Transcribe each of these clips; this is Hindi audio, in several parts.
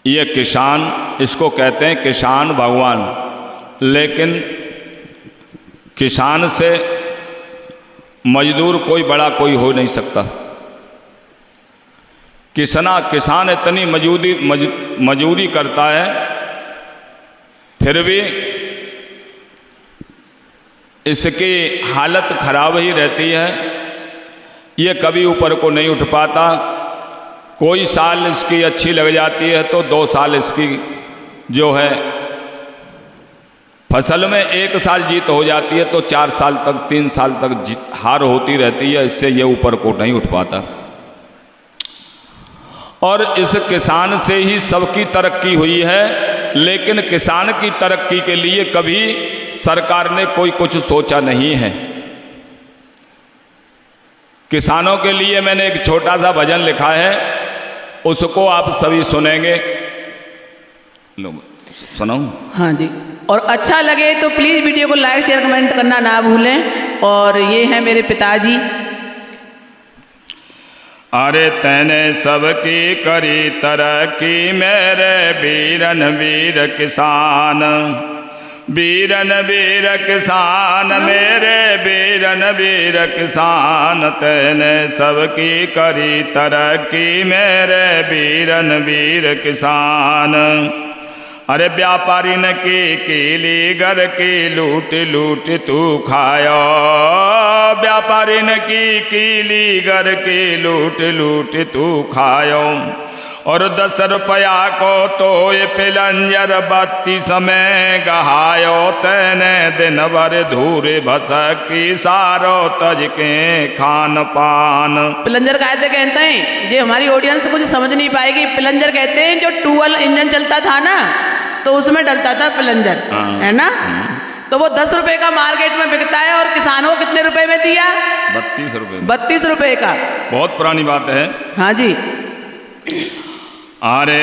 ये किसान, इसको कहते हैं किसान भगवान। लेकिन किसान से मजदूर कोई बड़ा कोई हो नहीं सकता। किसान इतनी मजदूरी करता है, फिर भी इसकी हालत खराब ही रहती है। ये कभी ऊपर को नहीं उठ पाता। कोई साल इसकी अच्छी लग जाती है तो 2 साल इसकी जो है फसल में 1 साल जीत हो जाती है, तो 4 साल तक 3 साल तक हार होती रहती है। इससे ये ऊपर को नहीं उठ पाता। और इस किसान से ही सबकी तरक्की हुई है। लेकिन किसान की तरक्की के लिए कभी सरकार ने कोई कुछ सोचा नहीं है। किसानों के लिए मैंने एक छोटा सा भजन लिखा है, उसको आप सभी सुनेंगे। लो सुनाऊं? हाँ जी। और अच्छा लगे तो प्लीज़ वीडियो को लाइक शेयर कमेंट करना ना भूलें। और ये हैं मेरे पिताजी। अरे तैने सबकी करी तरक्की मेरे वीरन वीर किसान, वीरन वीर किसान मेरे वीरन वीर किसान। तैने सबकी करी तरक्की मेरे वीरन वीर किसान। अरे व्यापारी न की लीगर की लूट लूट तू खायो, व्यापारी न की लीगर की लूट लूट तू खायो। और 10 रुपया को तो ये पिलंजर 32 में गहायो। तैने दिन भर धूर भसकी सारो तज के खान पान। पिलंजर कहते हैं, जो हमारी ऑडियंस कुछ समझ नहीं पाएगी। पिलंजर कहते हैं जो ट्यूबवेल इंजन चलता था ना, तो उसमें डलता था पिलंजर, है ना। तो वो 10 रुपए का मार्केट में बिकता है और किसानों को कितने रुपए में दिया? 32 रुपए। 32 रुपए का। बहुत पुरानी बात है। हाँ जी। अरे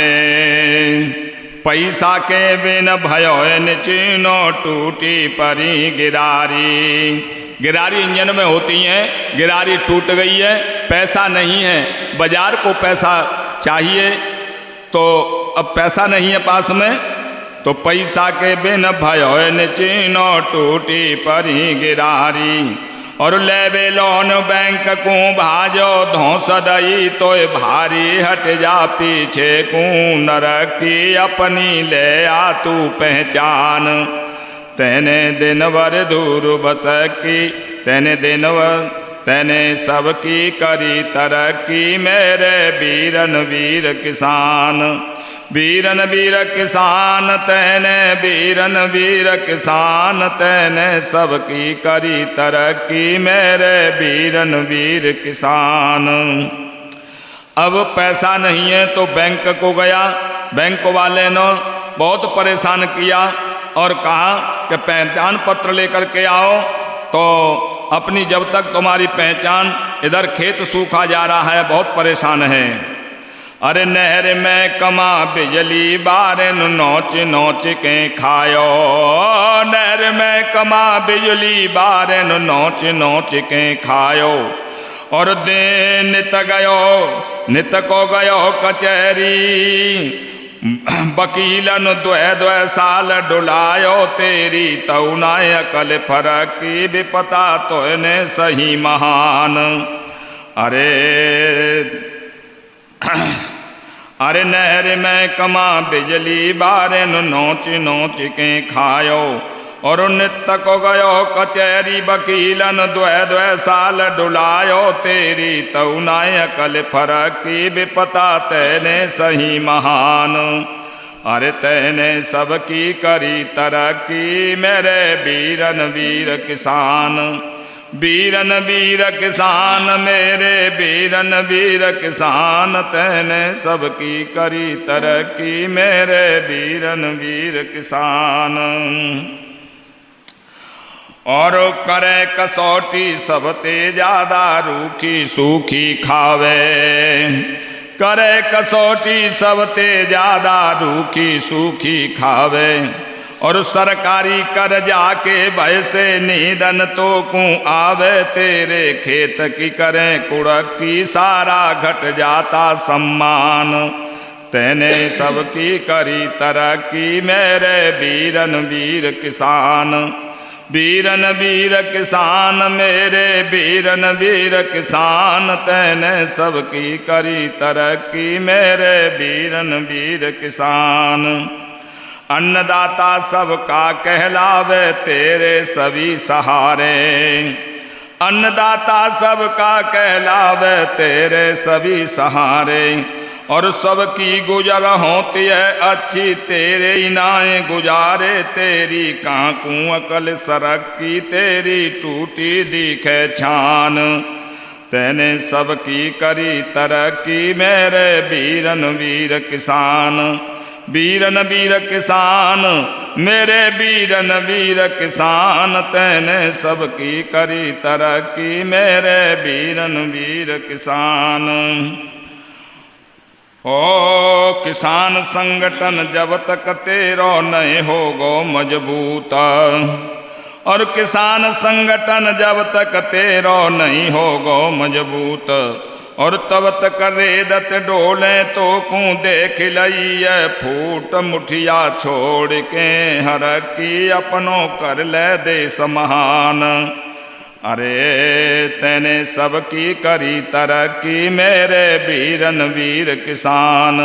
पैसा के बिन भयो निचीनो टूटी परी गिरारी। गिरारी इंजन में होती हैं, गिरारी टूट गई है, पैसा नहीं है। बाजार को पैसा चाहिए तो अब पैसा नहीं है पास में, तो पैसा के बिन भयो निचीनो टूटी परी गिरारी। और लेवे लोन बैंक को भाजो धौंस दई तो भारी हट जा पीछे को नरकी अपनी ले आ तू पहचान। तैने दिन भर दूर बसकी, तैने दिन भर तैने सबकी करी तरक्की मेरे वीरन वीर किसान, वीरन वीर किसान। तैने वीरन वीर किसान, तैने सबकी करी तरक्की मेरे वीरन वीर किसान। अब पैसा नहीं है तो बैंक को गया, बैंक वाले ने बहुत परेशान किया और कहा कि पहचान पत्र लेकर के आओ। तो अपनी जब तक तुम्हारी पहचान, इधर खेत सूखा जा रहा है, बहुत परेशान है। अरे नहर में कमा बिजली बारन नोच नोच के खायो, नहर में कमा बिजली बारन नोच नोच के खायो। और दिन नित गयो, नित को गयो कचहरी, वकीलन 2 साल डुलायो तेरी। तौना अकल फरक की विपता तो ने सही महान। अरे नहर में कमा बिजली बारन नोच नोच के खायो। और नित को गयो कचहरी वकीलन 2 साल डुलायो तेरी। तौना अकल फरक की विपता तैने सही महान। अरे तैने सबकी करी तरक्की मेरे वीरन वीर किसान, वीरन वीर किसान मेरे वीरन वीर किसान। तैने सबकी करी तरक्की मेरे वीरन वीर किसान। और करे कसौटी सब ते ज्यादा रूखी सूखी खावे, करे कसौटी सब ते ज्यादा रूखी सूखी खावे। और सरकारी कर्जा के भय से निधन तो को आवे तेरे खेत की करें कुड़की सारा घट जाता सम्मान। तैने सबकी करी तरक्की मेरे वीरन वीर किसान। वीरन वीर किसान मेरे वीरन वीर किसान, तैने सबकी करी तरक्की मेरे वीरन वीर किसान। अन्नदाता सबका कहलावे तेरे सभी सहारे, अन्नदाता सबका कहलावे तेरे सभी सहारे। और सबकी गुजर होती है अच्छी तेरे इनाए गुजारे, तेरी कांकू अकल सरक की तेरी टूटी दिखे छान। तैने सबकी करी तरक्की मेरे वीरन वीर किसान। वीरन वीर किसान मेरे वीरन वीर किसान, तैने सबकी करी तरक्की मेरे वीरन वीर किसान। ओ किसान संगठन जब तक तेरो नहीं होगो मजबूत, और किसान संगठन जब तक तेरो नहीं होगो मजबूत, और तब तक रेदत डोले तो कू देख लई फूट मुठिया छोड़ के हर की अपनों कर ले देश महान। अरे तैने सबकी करी तरक्की मेरे वीरन वीर किसान।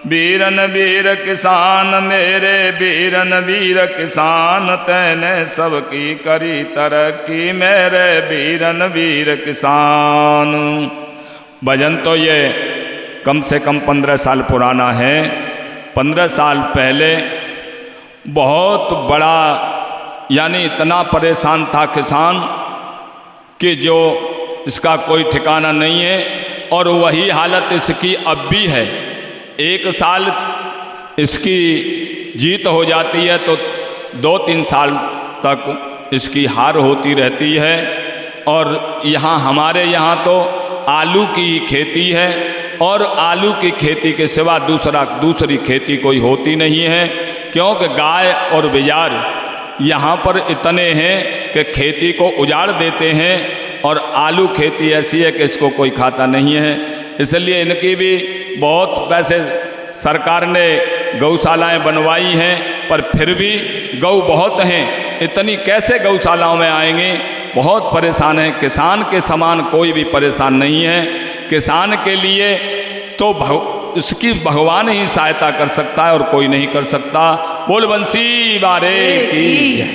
वीरन वीर किसान मेरे वीरन वीर किसान, तैने सबकी करी तरक्की मेरे वीरन वीर किसान। भजन तो ये कम से कम 15 साल पुराना है। 15 साल पहले बहुत बड़ा यानी इतना परेशान था किसान कि जो इसका कोई ठिकाना नहीं है, और वही हालत इसकी अब भी है। एक साल इसकी जीत हो जाती है तो 2-3 साल तक इसकी हार होती रहती है। और यहाँ हमारे यहाँ तो आलू की खेती है, और आलू की खेती के सिवा दूसरी खेती कोई होती नहीं है, क्योंकि गाय और बाजार यहाँ पर इतने हैं कि खेती को उजाड़ देते हैं, और आलू खेती ऐसी है कि इसको कोई खाता नहीं है। इसलिए इनकी भी बहुत वैसे सरकार ने गौशालाएं बनवाई हैं, पर फिर भी गौ बहुत हैं, इतनी कैसे गौशालाओं में आएंगे, बहुत परेशान हैं। किसान के समान कोई भी परेशान नहीं है। किसान के लिए तो उसकी भगवान ही सहायता कर सकता है और कोई नहीं कर सकता। बोल बंसी बारे की जय।